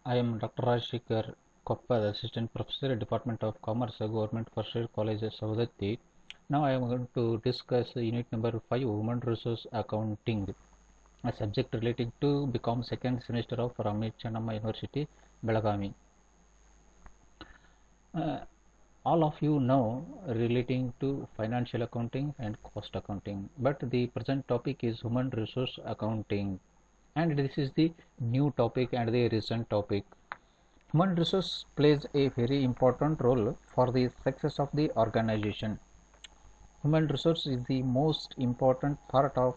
I am Dr. Rajshekar Koppal, Assistant Professor, Department of Commerce, Government First Year College, Saudatti. Now I am going to discuss unit number 5, Human Resource Accounting, a subject relating to become second semester of Ramesh Channamma University, Belagavi. All of you know relating to financial accounting and cost accounting, but the present topic is human resource accounting, and this is the new topic and the recent topic. Human resource plays a very important role for the success of the organization. Human resource is the most important part of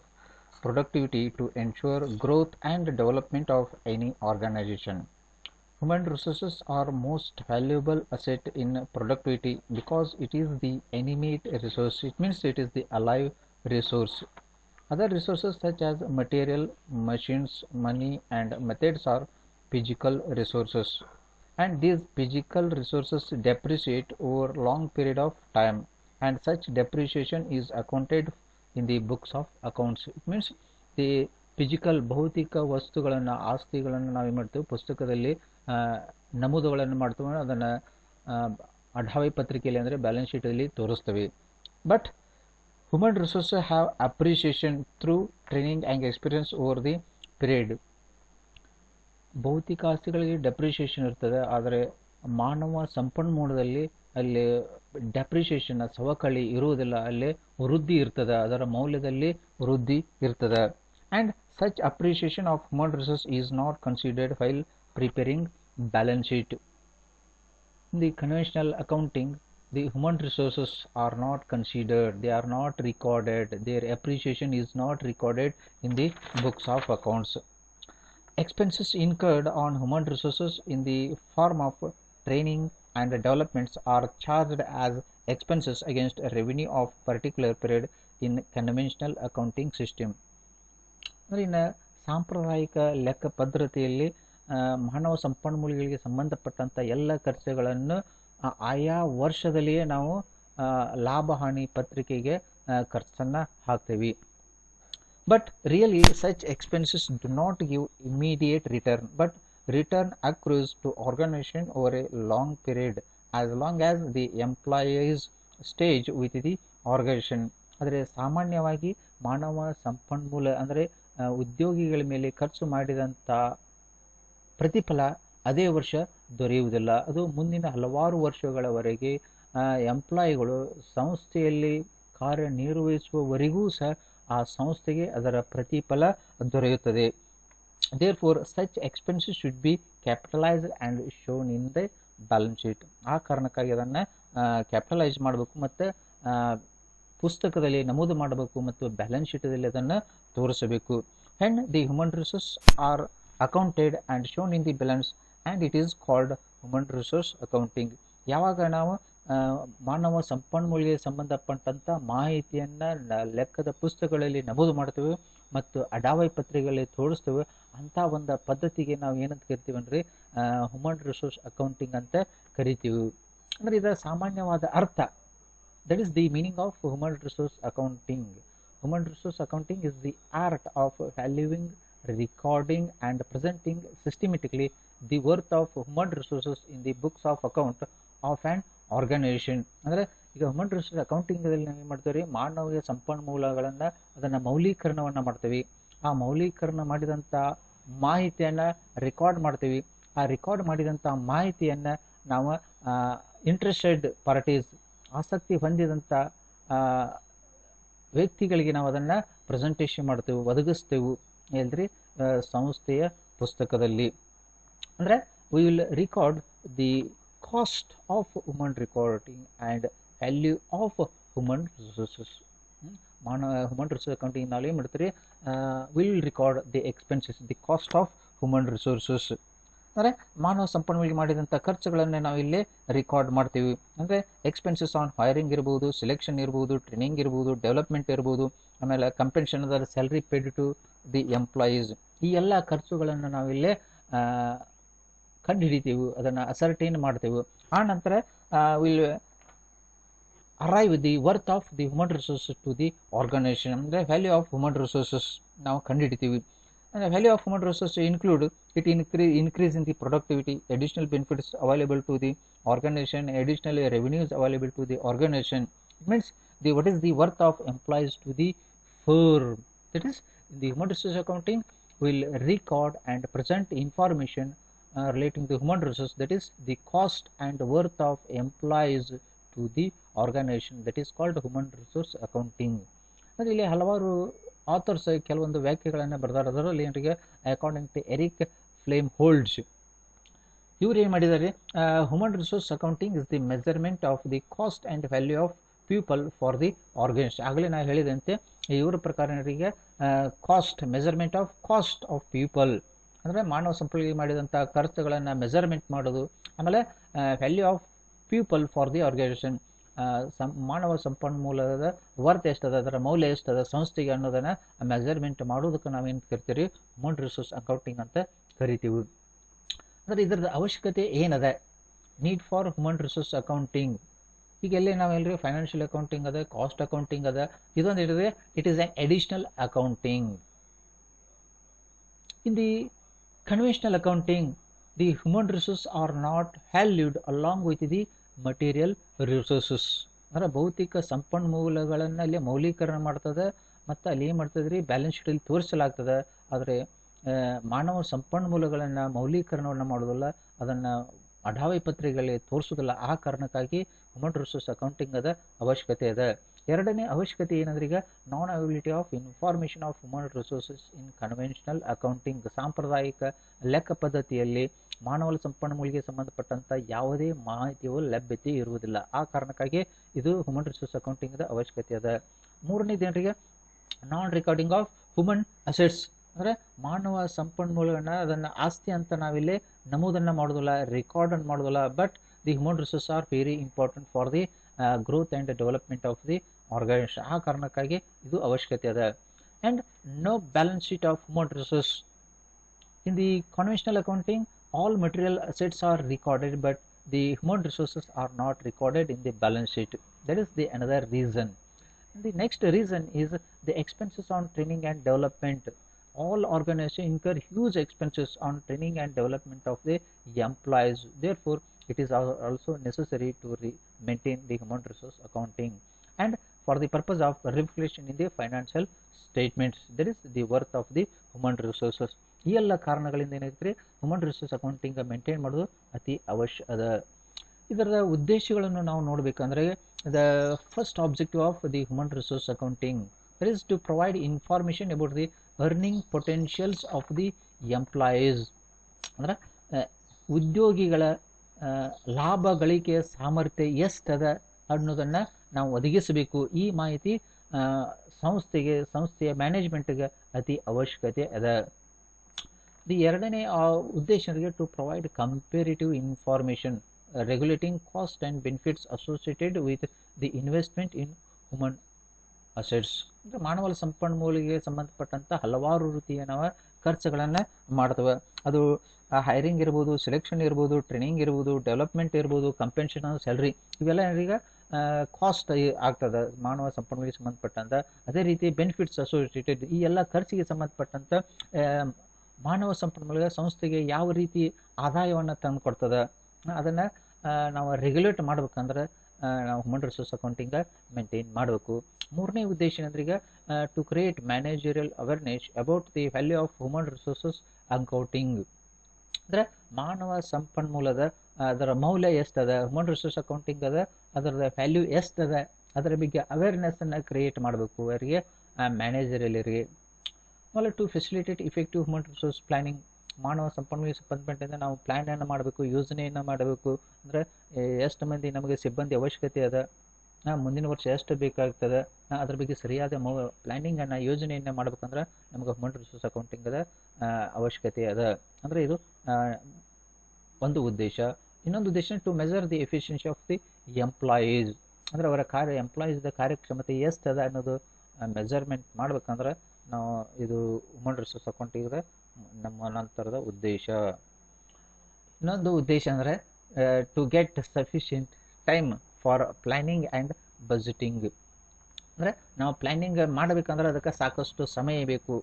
productivity to ensure growth and development of any organization. Human resources are most valuable asset in productivity because it is the animate resource. It means it is the alive resource. Other resources such as material, machines, money and methods are physical resources, and these physical resources depreciate over long period of time, and such depreciation is accounted in the books of accounts. It means the physical ಭೌತಿಕ ವಸ್ತುಗಳನ್ನು ಆಸ್ತಿಗಳನ್ನು ನಾವೇನು ಮಾಡ್ತೀವಿ ಪುಸ್ತಕದಲ್ಲಿ ನಮೂದುಗಳನ್ನು ಮಾಡ್ತೀವಿ, ಅದನ್ನು ಅಢಾವಿ ಪತ್ರಿಕೆಯಲ್ಲಿ ಅಂದರೆ ಬ್ಯಾಲೆನ್ಸ್ ಶೀಟಲ್ಲಿ ತೋರಿಸ್ತೇವೆ. But human resources have appreciation through training and experience over the period. ಭೌತಿಕ ಆಸ್ತಿಗಳಿಗೆ ಡೆಪ್ರಿಷಿಯೇಷನ್ ಇರ್ತದೆ, ಆದರೆ ಮಾನವ ಸಂಪನ್ಮೂಲದಲ್ಲಿ ಅಲ್ಲಿ ಡೆಪ್ರಿಷಿಯೇಷನ್ ಸವಕಳಿ ಇರುವುದಿಲ್ಲ, ಅಲ್ಲಿ ವೃದ್ಧಿ ಇರ್ತದೆ, ಅದರ ಮೌಲ್ಯದಲ್ಲಿ ವೃದ್ಧಿ ಇರ್ತದೆ. And such appreciation of human resource is not considered while preparing balance sheet. In the conventional accounting, the human resources are not considered, they are not recorded, their appreciation is not recorded in the books of accounts. Expenses incurred on human resources in the form of training and developments are charged as expenses against a revenue of particular period in conventional accounting system. ಇನ್ನು ಸಾಂಪ್ರದಾಯಿಕ ಲೆಕ್ಕ ಪದ್ಧತಿಯಲ್ಲಿ ಮಾನವ ಸಂಪನ್ಮೂಲಗಳಿಗೆ ಸಂಬಂಧಪಟ್ಟಂಥ ಎಲ್ಲ ಖರ್ಚುಗಳನ್ನು ಆಯಾ ವರ್ಷದಲ್ಲಿಯೇ ನಾವು ಲಾಭ ಹಾನಿ ಪತ್ರಿಕೆಗೆ ಖರ್ಚನ್ನು ಹಾಕ್ತೀವಿ. But really such expenses do not give immediate return, but return accrues to organisation over a long period as long as the employees stay with the organisation. ಆದರೆ ಸಾಮಾನ್ಯವಾಗಿ ಮಾನವ ಸಂಪನ್ಮೂಲ ಅಂದರೆ ಉದ್ಯೋಗಿಗಳ ಮೇಲೆ ಖರ್ಚು ಮಾಡಿದಂಥ ಪ್ರತಿಫಲ ಅದೇ ವರ್ಷ ದೊರೆಯುವುದಿಲ್ಲ, ಅದು ಮುಂದಿನ ಹಲವಾರು ವರ್ಷಗಳವರೆಗೆ ಎಂಪ್ಲಾಯಿಗಳು ಸಂಸ್ಥೆಯಲ್ಲಿ ಕಾರ್ಯನಿರ್ವಹಿಸುವವರೆಗೂ ಸಹ ಆ ಸಂಸ್ಥೆಗೆ ಅದರ ಪ್ರತಿಫಲ ದೊರೆಯುತ್ತದೆ. Therefore such expenses should be capitalised and shown in the balance sheet. ಆ ಕಾರಣಕ್ಕಾಗಿ ಅದನ್ನು ಕ್ಯಾಪಿಟಲೈಸ್ ಮಾಡಬೇಕು ಮತ್ತು ಪುಸ್ತಕದಲ್ಲಿ ನಮೂದು ಮಾಡಬೇಕು ಮತ್ತು ಬ್ಯಾಲೆನ್ಸ್ ಶೀಟಲ್ಲಿ ಅದನ್ನು ತೋರಿಸಬೇಕು. And the human resource are accounted and shown in the balance and it is called human resource accounting. ಯಾವಾಗ ನಾವು ಮಾನವ ಸಂಪನ್ಮೂಲಕ್ಕೆ ಸಂಬಂಧಪಟ್ಟಂಥ ಮಾಹಿತಿಯನ್ನು ಲೆಕ್ಕದ ಪುಸ್ತಕಗಳಲ್ಲಿ ನಮೂದು ಮಾಡ್ತೇವೆ ಮತ್ತು ಅಡಾವೈ ಪತ್ರಿಕೆಗಳಲ್ಲಿ ತೋರಿಸ್ತೇವೆ, ಅಂಥ ಒಂದು ಪದ್ಧತಿಗೆ ನಾವು ಏನಂತ ಕರಿತೀವಿ ಅಂದರೆ ಹ್ಯೂಮನ್ ರಿಸೋರ್ಸ್ ಅಕೌಂಟಿಂಗ್ ಅಂತ ಕರಿತೀವಿ. ಅಂದರೆ ಇದರ ಸಾಮಾನ್ಯವಾದ ಅರ್ಥ, that is the meaning of human resource accounting. Human resource accounting is the art of valuing, recording and presenting systematically the worth of human resources in the books of account of an organization. ಅಂದರೆ ಈಗ human resource ಅಕೌಂಟಿಂಗಲ್ಲಿ ನಾವು ಏನು ಮಾಡ್ತೀವಿ, ಮಾನವೀಯ ಸಂಪನ್ಮೂಲಗಳನ್ನು ಅದನ್ನು ಮೌಲ್ಯೀಕರಣವನ್ನು ಮಾಡ್ತೀವಿ. ಆ ಮೌಲ್ಯೀಕರಣ ಮಾಡಿದಂಥ ಮಾಹಿತಿಯನ್ನು ರೆಕಾರ್ಡ್ ಮಾಡ್ತೀವಿ. ಆ ರೆಕಾರ್ಡ್ ಮಾಡಿದಂಥ ಮಾಹಿತಿಯನ್ನು ನಾವು ಇಂಟ್ರೆಸ್ಟೆಡ್ ಪಾರ್ಟೀಸ್, ಆಸಕ್ತಿ ಹೊಂದಿದಂಥ ವ್ಯಕ್ತಿಗಳಿಗೆ ನಾವು ಅದನ್ನು ಪ್ರೆಸೆಂಟೇಷನ್ ಮಾಡ್ತೇವೆ, ಒದಗಿಸ್ತೇವೆ ಎಲ್ರಿ ಸಂಸ್ಥೆಯ ಪುಸ್ತಕದಲ್ಲಿ. ಅಂದರೆ we will record the cost of human recording and value of human resources. Human resource accounting ನಾವು ಏನು ಮಾಡ್ತೀರಿ, will record the expenses, the cost of human resources. ಅಂದರೆ ಮಾನವ ಸಂಪನ್ಮೂಲಕ್ಕೆ ಮಾಡಿದಂಥ ಖರ್ಚುಗಳನ್ನೇ ನಾವು ಇಲ್ಲಿ ರೆಕಾರ್ಡ್ ಮಾಡ್ತೀವಿ. ಅಂದರೆ ಎಕ್ಸ್ಪೆನ್ಸಸ್ ಆನ್ ಹೈರಿಂಗ್ ಇರ್ಬೋದು, ಸೆಲೆಕ್ಷನ್ ಇರ್ಬೋದು, ಟ್ರೈನಿಂಗ್ ಇರ್ಬೋದು, ಡೆವಲಪ್ಮೆಂಟ್ ಇರ್ಬೋದು, ಆಮೇಲೆ ಕಂಪೆನ್ಷನ್ ಅದರ salary paid to the employees. ಈ ಎಲ್ಲ ಖರ್ಚುಗಳನ್ನು ನಾವಿಲ್ಲೇ ಕಂಡುಹಿಡಿತೀವಿ, ಅದನ್ನು ಅಸರ್ಟೈನ್ ಮಾಡ್ತೇವೆ. ಆ ನಂತರ will arrive the worth of the human resources to the organisation. ಅಂದರೆ ವ್ಯಾಲ್ಯೂ ಆಫ್ ಹ್ಯೂಮನ್ ರಿಸೋರ್ಸಸ್ ನಾವು ಕಂಡುಹಿಡಿತೀವಿ. And the value of human resources include it increase in the productivity, additional benefits available to the organization, additional revenues available to the organization. It means what is the worth of employees to the firm. That is, the human resource accounting will record and present information relating to human resource, that is the cost and worth of employees to the organization, that is called human resource accounting. ಅಂದರೆ ಇಲ್ಲಿ ಹಲವಾರು author's ಕೆಲವೊಂದು ವ್ಯಾಖ್ಯೆಗಳನ್ನು ಬರೆದಾರೆ. ಅದರಲ್ಲಿ ಏನಿಗೆ according to Eric Flamholtz ಇವ್ರು ಏನು ಮಾಡಿದ್ದಾರೆ, human resource accounting is the measurement of the cost and value of people for the organisation. ಆಗಲೇ ನಾನು ಹೇಳಿದಂತೆ ಇವರ ಪ್ರಕಾರ ಏನಿಗೆ cost measurement of cost of people ಅಂದರೆ ಮಾನವ ಸಂಪನ್ಮೂಲಗಳಿಗೆ ಮಾಡಿದಂಥ ಖರ್ಚುಗಳನ್ನು ಮೆಜರ್ಮೆಂಟ್ ಮಾಡೋದು. ಆಮೇಲೆ value of people for the organisation, ಮಾನವ ಸಂಪನ್ಮೂಲದ ವರ್ತ್ ಎಷ್ಟದ, ಅದರ ಮೌಲ್ಯ ಎಷ್ಟದ ಸಂಸ್ಥೆಗೆ ಅನ್ನೋದನ್ನು ಮೆಜರ್ಮೆಂಟ್ ಮಾಡೋದಕ್ಕೆ ನಾವೇನು ಕರಿತೀವಿ, ಹ್ಯೂಮನ್ ರಿಸೋರ್ಸ್ ಅಕೌಂಟಿಂಗ್ ಅಂತ ಕರಿತೀವಿ. ಅಂದರೆ ಇದರದ ಅವಶ್ಯಕತೆ ಏನದ, need for human resource accounting. ಈಗ ಎಲ್ಲೇ ನಾವೆಲ್ಲರೂ ಫೈನಾನ್ಷಿಯಲ್ ಅಕೌಂಟಿಂಗ್ ಅದ, ಕಾಸ್ಟ್ ಅಕೌಂಟಿಂಗ್ ಅದ, ಇದೊಂದು ಇರ್ತದೆ it is on additional accounting. In the conventional accounting, the human resources are not valued along with the material resources. ಅಂದರೆ ಭೌತಿಕ ಸಂಪನ್ಮೂಲಗಳನ್ನು ಅಲ್ಲಿ ಮೌಲ್ಯೀಕರಣ ಮಾಡ್ತದೆ ಮತ್ತು ಅಲ್ಲಿ ಏನು ಮಾಡ್ತದೆ ರೀ, ಬ್ಯಾಲೆನ್ಸ್ ಶೀಟಲ್ಲಿ ತೋರಿಸಲಾಗ್ತದೆ. ಆದರೆ ಮಾನವ ಸಂಪನ್ಮೂಲಗಳನ್ನು ಮೌಲ್ಯೀಕರಣವನ್ನು ಮಾಡೋದಿಲ್ಲ, ಅದನ್ನು ಅಢಾವೈ ಪತ್ರಿಕೆಗಳಲ್ಲಿ ತೋರಿಸೋದಿಲ್ಲ. ಆ ಕಾರಣಕ್ಕಾಗಿ ಹ್ಯೂಮನ್ ರಿಸೋರ್ಸ್ ಅಕೌಂಟಿಂಗ್ ಅದ ಅವಶ್ಯಕತೆ ಇದೆ. ಎರಡನೇ ಅವಶ್ಯಕತೆ ಏನಂದ್ರೆ ಈಗ non availability of information of human resources in conventional accounting. ಸಾಂಪ್ರದಾಯಿಕ ಲೆಕ್ಕ ಪದ್ಧತಿಯಲ್ಲಿ ಮಾನವ ಸಂಪನ್ಮೂಲಕ್ಕೆ ಸಂಬಂಧಪಟ್ಟಂಥ ಯಾವುದೇ ಮಾಹಿತಿಯು ಲಭ್ಯತೆ ಇರುವುದಿಲ್ಲ. ಆ ಕಾರಣಕ್ಕಾಗಿ ಇದು ಹ್ಯೂಮನ್ ರಿಸೋರ್ಸ್ ಅಕೌಂಟಿಂಗ್ ಅವಶ್ಯಕತೆ ಇದೆ. ಮೂರನೇದೇನರಿಗೆ ನಾನ್ ರೆಕಾರ್ಡಿಂಗ್ ಆಫ್ ಹ್ಯೂಮನ್ ಅಸೆಟ್ಸ್, ಅಂದರೆ ಮಾನವ ಸಂಪನ್ಮೂಲಗಳನ್ನ ಅದನ್ನು ಆಸ್ತಿ ಅಂತ ನಾವಿಲ್ಲಿ ನಮೂದನ್ನು ಮಾಡೋದಿಲ್ಲ, ರೆಕಾರ್ಡನ್ನು ಮಾಡೋದಿಲ್ಲ. But the human resource are very important for the growth and development of the organisation. ಆ ಕಾರಣಕ್ಕಾಗಿ ಇದು ಅವಶ್ಯಕತೆ ಇದೆ. And no balance sheet of human resource. In the conventional accounting all material assets are recorded, but the human resources are not recorded in the balance sheet. That is the another reason. And the next reason is the expenses on training and development. All organizations incur huge expenses on training and development of the employees. Therefore, it is also necessary to maintain the human resource accounting. And for the purpose of reflection in the financial statements, that is the worth of the human resources. ಈ ಎಲ್ಲ ಕಾರಣಗಳಿಂದ ಏನಾಯ್ತು, human resource accounting maintain ಮಾಡೋದು ಅತಿ ಅವಶ್ಯ ಅದ. ಇದರ ಉದ್ದೇಶಗಳನ್ನು ನಾವು ನೋಡಬೇಕಂದ್ರೆ, the first objective of the human resource accounting that is to provide information about the earning potentials of the employees. ಅಂದ್ರೆ ಉದ್ಯೋಗಿಗಳ ಲಾಭ ಗಳಿಕೆಯ ಸಾಮರ್ಥ್ಯ ಎಷ್ಟದ ಅನ್ನೋದನ್ನು ನಾವು ಒದಗಿಸಬೇಕು. ಈ ಮಾಹಿತಿ ಸಂಸ್ಥೆಯ ಮ್ಯಾನೇಜ್ಮೆಂಟ್ಗೆ ಅತಿ ಅವಶ್ಯಕತೆ ಅದ. ದಿ ಎರಡನೇ ಉದ್ದೇಶ to provide comparative information regulating cost and benefits associated with the investment in human assets. ಅಂದರೆ ಮಾನವ ಸಂಪನ್ಮೂಲಕ್ಕೆ ಸಂಬಂಧಪಟ್ಟಂಥ ಹಲವಾರು ರೀತಿಯ ನಾವು ಖರ್ಚುಗಳನ್ನು ಮಾಡ್ತವೆ. ಅದು ಹೈರಿಂಗ್ ಇರ್ಬೋದು, ಸೆಲೆಕ್ಷನ್ ಇರ್ಬೋದು, ಟ್ರೈನಿಂಗ್ ಇರ್ಬೋದು, ಡೆವಲಪ್ಮೆಂಟ್ ಇರ್ಬೋದು, ಕಂಪೆನ್ಷನ್, ಸ್ಯಾಲ್ರಿ, ಇವೆಲ್ಲ ಈಗ ಕಾಸ್ಟ್ ಆಗ್ತದೆ ಮಾನವ ಸಂಪನ್ಮೂಲಕ್ಕೆ ಸಂಬಂಧಪಟ್ಟಂಥ. ಅದೇ ರೀತಿ ಬೆನಿಫಿಟ್ಸ್ ಅಸೋಸಿಯೇಟೆಡ್, ಈ ಎಲ್ಲ ಖರ್ಚಿಗೆ ಸಂಬಂಧಪಟ್ಟಂಥ ಮಾನವ ಸಂಪನ್ಮೂಲ ಸಂಸ್ಥೆಗೆ ಯಾವ ರೀತಿ ಆದಾಯವನ್ನು ತಂದು ಕೊಡ್ತದೆ ಅದನ್ನು ನಾವು ರೆಗ್ಯುಲೇಟ್ ಮಾಡ್ಬೇಕಂದ್ರೆ ನಾವು ಹ್ಯೂಮನ್ ರಿಸೋರ್ಸ್ ಅಕೌಂಟಿಂಗ್ ಮೇಂಟೈನ್ ಮಾಡಬೇಕು. ಮೂರನೇ ಉದ್ದೇಶ ಏನಂದ್ರೆ ಈಗ to create managerial awareness about the value of human resources accounting. ಅಂದರೆ ಮಾನವ ಸಂಪನ್ಮೂಲದ ಅದರ ಮೌಲ್ಯ ಎಷ್ಟದ, ಹ್ಯೂಮನ್ ರಿಸೋರ್ಸ್ ಅಕೌಂಟಿಂಗ್ ಅದ ಅದರದ ವ್ಯಾಲ್ಯೂ ಎಷ್ಟದ, ಅದರ ಬಗ್ಗೆ ಅವೇರ್ನೆಸ್ಸನ್ನು ಕ್ರಿಯೇಟ್ ಮಾಡಬೇಕು ಅವರಿಗೆ, ಮ್ಯಾನೇಜರಿಯಲ್ರಿಗೆ. ಆಮೇಲೆ to facilitate effective human resource planning. ಮಾನವ ಸಂಪನ್ಮೂಲಕ್ಕೆ ಸಂಬಂಧಪಟ್ಟಂತೆ ನಾವು ಪ್ಲ್ಯಾನನ್ನು ಮಾಡಬೇಕು, ಯೋಜನೆಯನ್ನು ಮಾಡಬೇಕು. ಅಂದರೆ ಎಷ್ಟು ಮಂದಿ ನಮಗೆ ಸಿಬ್ಬಂದಿ ಅವಶ್ಯಕತೆ ಅದ, ಮುಂದಿನ ವರ್ಷ ಎಷ್ಟು ಬೇಕಾಗ್ತದೆ, ಅದ್ರ ಬಗ್ಗೆ ಸರಿಯಾದ ಪ್ಲ್ಯಾನಿಂಗನ್ನು ಯೋಜನೆಯನ್ನು ಮಾಡ್ಬೇಕಂದ್ರೆ ನಮಗೆ ಹ್ಯೂಮನ್ ರಿಸೋರ್ಸ್ ಅಕೌಂಟಿಂಗದ ಅವಶ್ಯಕತೆ ಅದ. ಅಂದರೆ ಇದು ಒಂದು ಉದ್ದೇಶ. ಇನ್ನೊಂದು ಉದ್ದೇಶ to measure the efficiency of the employees. ಅಂದರೆ ಅವರ ಎಂಪ್ಲಾಯೀಸ್ದ ಕಾರ್ಯಕ್ಷಮತೆ ಎಷ್ಟದ ಅನ್ನೋದು ಮೆಜರ್ಮೆಂಟ್ ಮಾಡ್ಬೇಕಂದ್ರೆ ನಾವು ಇದು ಹ್ಯೂಮನ್ ರಿಸೋರ್ಸ್ ಅಕೌಂಟಿಂಗ್ ನಮ್ಮ ನಂತರದ ಉದ್ದೇಶ. ಇನ್ನೊಂದು ಉದ್ದೇಶ ಅಂದರೆ to get sufficient time for planning and budgeting. ಅಂದರೆ ನಾವು ಪ್ಲ್ಯಾನಿಂಗ್ ಮಾಡಬೇಕಂದ್ರೆ ಅದಕ್ಕೆ ಸಾಕಷ್ಟು ಸಮಯ ಬೇಕು.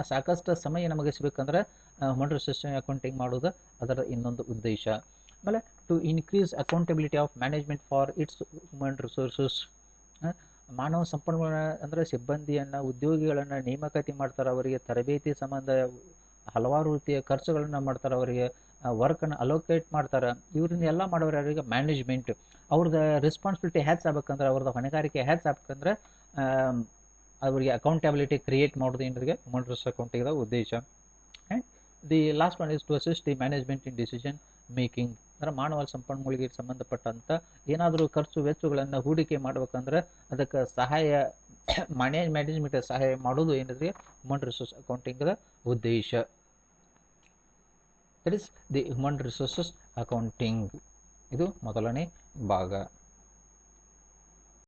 ಸಾಕಷ್ಟು ಸಮಯ ನಮಗೆ ಸಿಗಬೇಕಂದ್ರೆ ಹ್ಯೂಮನ್ ರಿಸೋರ್ಸ್ ಅಕೌಂಟಿಂಗ್ ಮಾಡೋದು ಅದರ ಇನ್ನೊಂದು ಉದ್ದೇಶ. ಆಮೇಲೆ to increase accountability of management for its human resources. ಮಾನವ ಸಂಪನ್ಮೂಲ ಅಂದರೆ ಸಿಬ್ಬಂದಿಯನ್ನು, ಉದ್ಯೋಗಿಗಳನ್ನು ನೇಮಕಾತಿ ಮಾಡ್ತಾರೆ, ಅವರಿಗೆ ತರಬೇತಿ ಸಂಬಂಧ ಹಲವಾರು ರೀತಿಯ ಖರ್ಚುಗಳನ್ನು ಮಾಡ್ತಾರೆ, ಅವರಿಗೆ ವರ್ಕನ್ನು ಅಲೋಕೇಟ್ ಮಾಡ್ತಾರೆ. ಇವ್ರನ್ನ ಎಲ್ಲ ಮಾಡೋರು ಯಾರಿಗೆ? ಮ್ಯಾನೇಜ್ಮೆಂಟ್. ಅವ್ರದ್ದು ರೆಸ್ಪಾನ್ಸಿಬಿಲಿಟಿ ಹೆಚ್ಚಾಗಬೇಕಂದ್ರೆ, ಅವ್ರದ್ದು ಹೊಣೆಗಾರಿಕೆ ಹೆಚ್ಚಾಗಬೇಕಂದ್ರೆ ಅವರಿಗೆ ಅಕೌಂಟಬಿಲಿಟಿ ಕ್ರಿಯೇಟ್ ಮಾಡೋದು ಏನಿದೆ ಹ್ಯೂಮನ್ ರಿಸೋರ್ಸ್ ಅಕೌಂಟಿಂಗ್ ಉದ್ದೇಶ. And the last one is to assist the management in decision making. ಅಂದರೆ ಮಾನವ ಸಂಪನ್ಮೂಲಿಗೆ ಸಂಬಂಧಪಟ್ಟಂಥ ಏನಾದರೂ ಖರ್ಚು ವೆಚ್ಚಗಳನ್ನು ಹೂಡಿಕೆ ಮಾಡ್ಬೇಕಂದ್ರೆ ಅದಕ್ಕೆ ಸಹಾಯ ಮ್ಯಾನೇಜ್ಮೆಂಟ್ ಸಹಾಯ ಮಾಡೋದು ಏನಿದೆ ಹ್ಯೂಮನ್ ರಿಸೋರ್ಸ್ ಅಕೌಂಟಿಂಗ್ದ ಉದ್ದೇಶ. That is the human resources accounting. ಇದು ಮೊದಲನೇ ಭಾಗ.